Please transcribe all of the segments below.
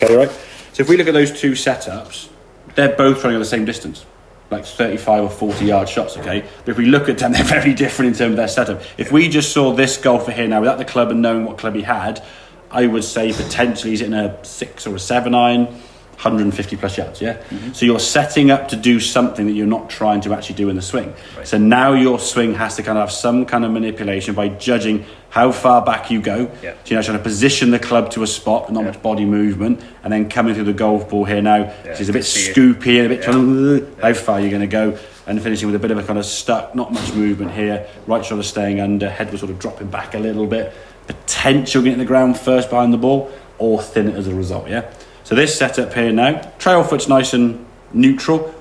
Okay, right? So if we look at those two setups, they're both running at the same distance, like 35 or 40 yard shots, okay? But if we look at them, they're very different in terms of their setup. If we just saw this golfer here now, without the club and knowing what club he had, I would say potentially he's hitting a 6 or a 7 iron, 150 plus yards, yeah? Mm-hmm. So you're setting up to do something that you're not trying to actually do in the swing. Right. So now your swing has to kind of have some kind of manipulation by judging how far back you go. Yeah. So you're trying to position the club to a spot, not much body movement, and then coming through the golf ball here now, which is a bit scoopy and a bit trying to, how far you're going to go, and finishing with a bit of a kind of stuck, not much movement here, right shoulder staying under, head was sort of dropping back a little bit, potential getting the ground first behind the ball, or thin it as a result, yeah? So this setup here now, trail foot's nice and neutral,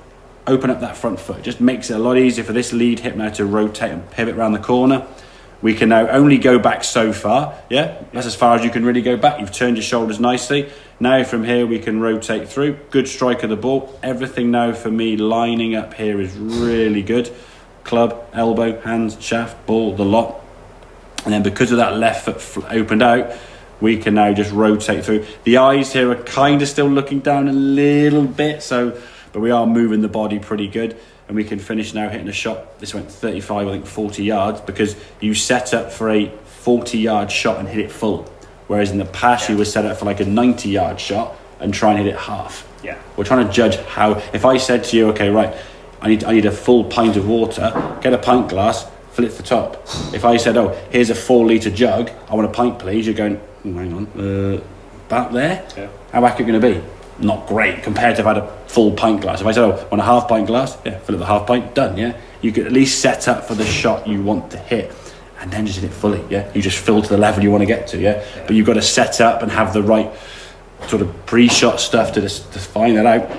open up that front foot. It just makes it a lot easier for this lead hip now to rotate and pivot around the corner. We can now only go back so far, yeah? That's as far as you can really go back. You've turned your shoulders nicely. Now from here we can rotate through. Good strike of the ball. Everything now for me lining up here is really good. Club, elbow, hands, shaft, ball, the lot. And then because of that left foot opened out, we can now just rotate through. The eyes here are kind of still looking down a little bit, but we are moving the body pretty good. And we can finish now hitting a shot. This went 35, I think 40 yards, because you set up for a 40-yard shot and hit it full. Whereas in the past, you were set up for like a 90-yard shot and try and hit it half. Yeah. We're trying to judge how, if I said to you, okay, right, I need a full pint of water, get a pint glass, fill it to the top. If I said, oh, here's a 4-litre jug, I want a pint, please, you're going, oh, hang on, about there? Yeah. How accurate are you going to be? Not great compared to if I had a full pint glass. If I said, oh, I want a half pint glass, yeah, fill it with a half pint, done, yeah? You could at least set up for the shot you want to hit and then just hit it fully, yeah? You just fill to the level you want to get to, yeah? But you've got to set up and have the right sort of pre-shot stuff to find that out,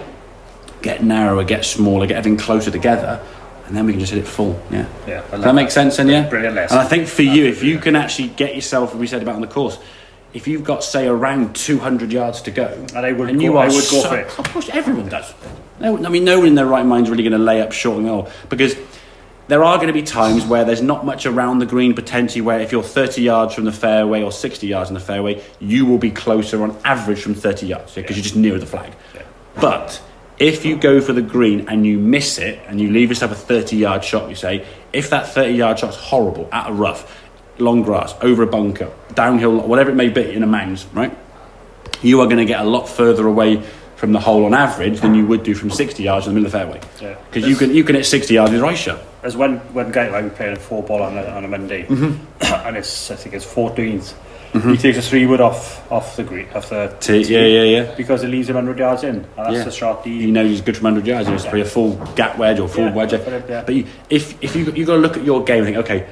get narrower, get smaller, get everything closer together, and then we can just hit it full, yeah? Yeah. Does that make sense then, yeah? Brilliant lesson. And I think for you, if you can actually get yourself, as we said about on the course, if you've got, say, around 200 yards to go, and I would go for it. Of course, everyone does. No, I mean, no one in their right mind is really going to lay up short and all, because there are going to be times where there's not much around the green, potentially, where if you're 30 yards from the fairway or 60 yards from the fairway, you will be closer on average from 30 yards, because you're just nearer the flag. Yeah. But if you go for the green and you miss it and you leave yourself a 30-yard shot, you say, if that 30-yard shot's horrible, at a rough, long grass, over a bunker, downhill, whatever it may be, in a mounds, right? You are going to get a lot further away from the hole on average than you would do from 60 yards in the middle of the fairway. Because you can hit 60 yards with the right shot. There's one guy I was playing a 4-ball on a Monday, and I think it's 14th. He takes a 3-wood off the green, off the tee, yeah, because it leaves him 100 yards in, and that's the shot. You know he's good from 100 yards. It's probably a full gap wedge or full wedge. But if you got to look at your game and think, okay,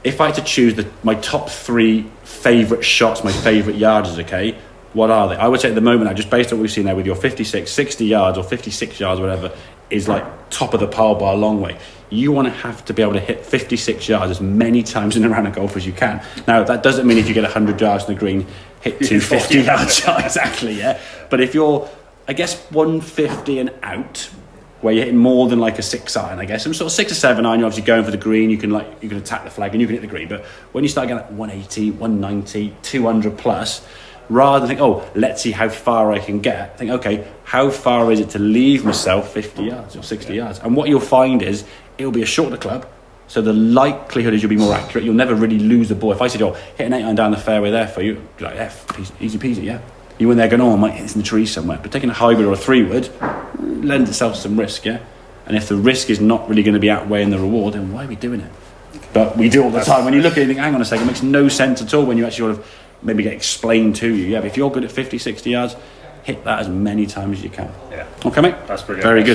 if I had to choose my top 3 favourite shots, my favourite yards, okay, what are they? I would say at the moment, just based on what we've seen now with your 56, 60 yards or 56 yards, whatever, is like top of the pile by a long way. You want to have to be able to hit 56 yards as many times in a round of golf as you can. Now, that doesn't mean if you get 100 yards in the green, hit 250 yard shot, exactly, yeah. But if you're, I guess, 150 and out, where you're hitting more than like a 6 iron, I guess. And sort of 6 or 7 iron, you're obviously going for the green, you can attack the flag and you can hit the green. But when you start getting like 180, 190, 200 plus, rather than think, oh, let's see how far I can get, think, okay, how far is it to leave myself 50 yards or 60 yards? And what you'll find is, it'll be a shorter club, so the likelihood is you'll be more accurate. You'll never really lose the ball. If I said, oh, hit an 8 iron down the fairway there for you, you'd be like, yeah, easy peasy, yeah. You went there going, oh, I might hit this in the tree somewhere. But taking a hybrid or a 3-wood lends itself to some risk, yeah? And if the risk is not really going to be outweighing the reward, then why are we doing it? But we do all the time. When you look at it and think, hang on a second, it makes no sense at all when you actually sort of maybe get explained to you. Yeah, but if you're good at 50, 60 yards, hit that as many times as you can. Yeah. Okay, mate? That's brilliant. Very good.